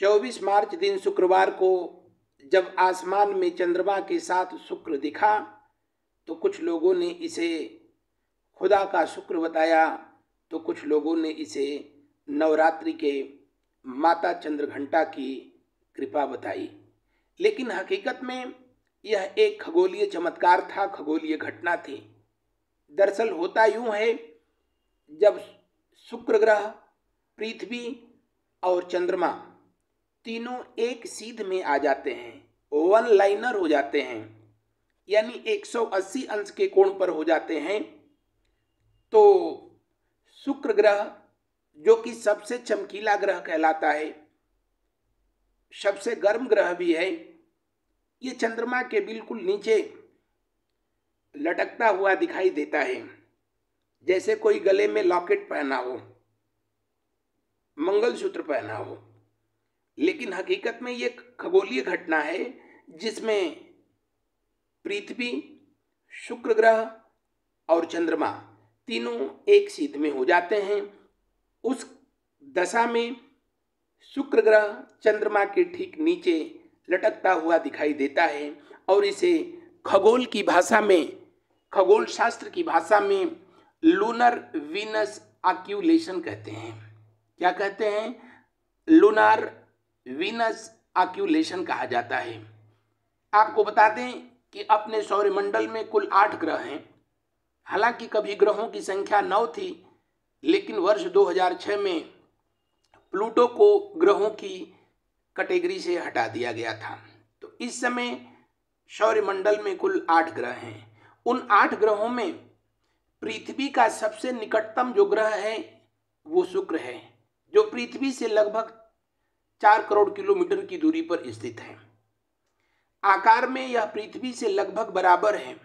24 मार्च दिन शुक्रवार को जब आसमान में चंद्रमा के साथ शुक्र दिखा तो कुछ लोगों ने इसे खुदा का शुक्र बताया, तो कुछ लोगों ने इसे नवरात्रि के माता चंद्रघंटा की कृपा बताई। लेकिन हकीकत में यह एक खगोलीय चमत्कार था, खगोलीय घटना थी। दरअसल होता यूं है, जब शुक्र ग्रह, पृथ्वी और चंद्रमा तीनों एक सीध में आ जाते हैं, वन लाइनर हो जाते हैं, यानी 180 अंश के कोण पर हो जाते हैं, तो शुक्र ग्रह जो कि सबसे चमकीला ग्रह कहलाता है, सबसे गर्म ग्रह भी है, ये चंद्रमा के बिल्कुल नीचे लटकता हुआ दिखाई देता है, जैसे कोई गले में लॉकेट पहना हो, मंगलसूत्र पहना हो। लेकिन हकीकत में ये खगोलीय घटना है जिसमें पृथ्वी, शुक्र ग्रह और चंद्रमा तीनों एक सीध में हो जाते हैं। उस दशा में शुक्र ग्रह चंद्रमा के ठीक नीचे लटकता हुआ दिखाई देता है और इसे खगोल की भाषा में, खगोल शास्त्र की भाषा में लूनर वीनस ऑक्यूलेशन कहते हैं। क्या कहते हैं? लूनार वीनस ऑक्यूलेशन कहा जाता है। आपको बता दें कि अपने सौरमंडल में कुल 8 ग्रह हैं। हालांकि कभी ग्रहों की संख्या 9 थी, लेकिन वर्ष 2006 में प्लूटो को ग्रहों की कैटेगरी से हटा दिया गया था। तो इस समय सौरमंडल में कुल 8 ग्रह हैं। उन 8 ग्रहों में पृथ्वी का सबसे निकटतम जो ग्रह है वो शुक्र है, जो पृथ्वी से लगभग 4 करोड़ किलोमीटर की दूरी पर स्थित है। आकार में यह पृथ्वी से लगभग बराबर है,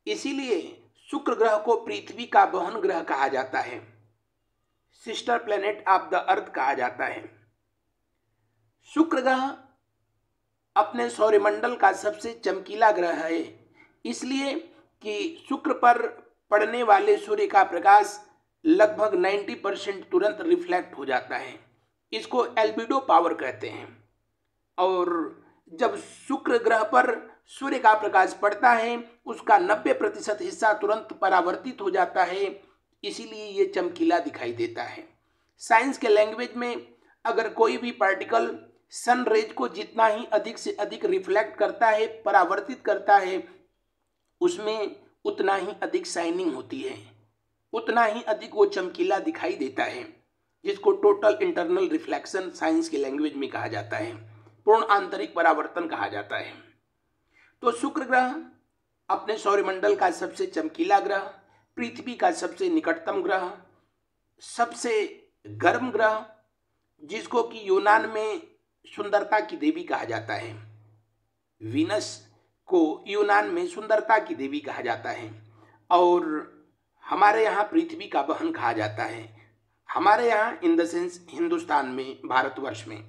इसीलिए शुक्र ग्रह को पृथ्वी का बहन ग्रह कहा जाता है, sister planet of the earth कहा जाता है। शुक्र ग्रह अपने सौरमंडल का सबसे चमकीला ग्रह है, इसलिए कि शुक्र पर पड़ने वाले सूर्य का प्रकाश लगभग 90% तुरंत रिफ्लेक्ट हो जाता है। इसको एल्बिडो पावर कहते हैं। और जब शुक्र ग्रह पर सूर्य का प्रकाश पड़ता है, उसका 90% हिस्सा तुरंत परावर्तित हो जाता है, इसीलिए ये चमकीला दिखाई देता है। साइंस के लैंग्वेज में अगर कोई भी पार्टिकल सन रेज को जितना ही अधिक से अधिक रिफ्लेक्ट करता है, परावर्तित करता है, उसमें उतना ही अधिक शाइनिंग होती है, उतना ही अधिक वो चमकीला दिखाई देता है, जिसको टोटल इंटरनल रिफ्लेक्शन साइंस के लैंग्वेज में कहा जाता है, पूर्ण आंतरिक परावर्तन कहा जाता है। तो शुक्र ग्रह अपने सौरमंडल का सबसे चमकीला ग्रह, पृथ्वी का सबसे निकटतम ग्रह, सबसे गर्म ग्रह, जिसको कि यूनान में सुंदरता की देवी कहा जाता है। वीनस को यूनान में सुंदरता की देवी कहा जाता है और हमारे यहाँ पृथ्वी का बहन कहा जाता है। हमारे यहाँ इन द सेंस हिंदुस्तान में, भारतवर्ष में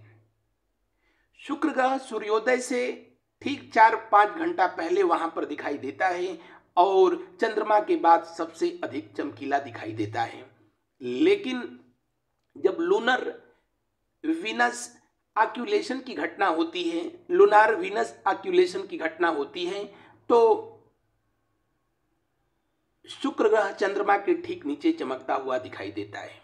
शुक्र ग्रह सूर्योदय से ठीक 4-5 घंटा पहले वहां पर दिखाई देता है और चंद्रमा के बाद सबसे अधिक चमकीला दिखाई देता है। लेकिन जब लूनर वीनस ऑक्यूलेशन की घटना होती है, लूनार वीनस ऑक्यूलेशन की घटना होती है, तो शुक्र ग्रह चंद्रमा के ठीक नीचे चमकता हुआ दिखाई देता है।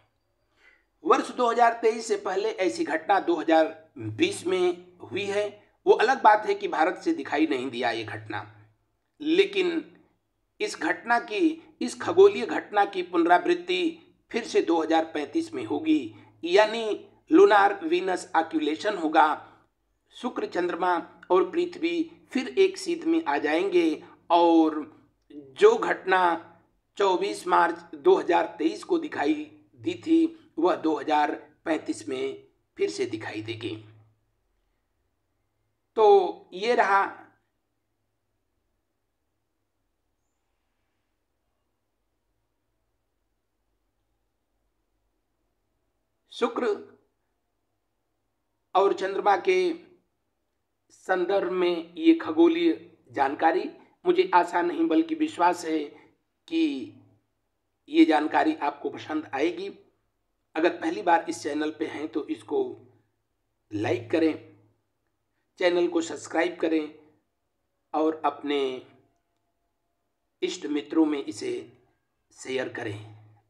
वर्ष 2023 से पहले ऐसी घटना 2020 में हुई है। वो अलग बात है कि भारत से दिखाई नहीं दिया ये घटना, लेकिन इस घटना की, इस खगोलीय घटना की पुनरावृत्ति फिर से 2035 में होगी, यानी लूनार वीनस ऑक्यूलेशन होगा। शुक्र, चंद्रमा और पृथ्वी फिर एक सीध में आ जाएंगे और जो घटना 24 मार्च 2023 को दिखाई दी थी वह 2035 में फिर से दिखाई देगी। तो ये रहा शुक्र और चंद्रमा के संदर्भ में ये खगोलीय जानकारी। मुझे आशा नहीं बल्कि विश्वास है कि ये जानकारी आपको पसंद आएगी। अगर पहली बार इस चैनल पे हैं तो इसको लाइक करें, चैनल को सब्सक्राइब करें और अपने इष्ट मित्रों में इसे शेयर करें।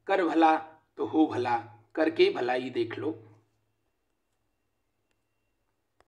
कर भला तो हो भला, करके भलाई देख लो।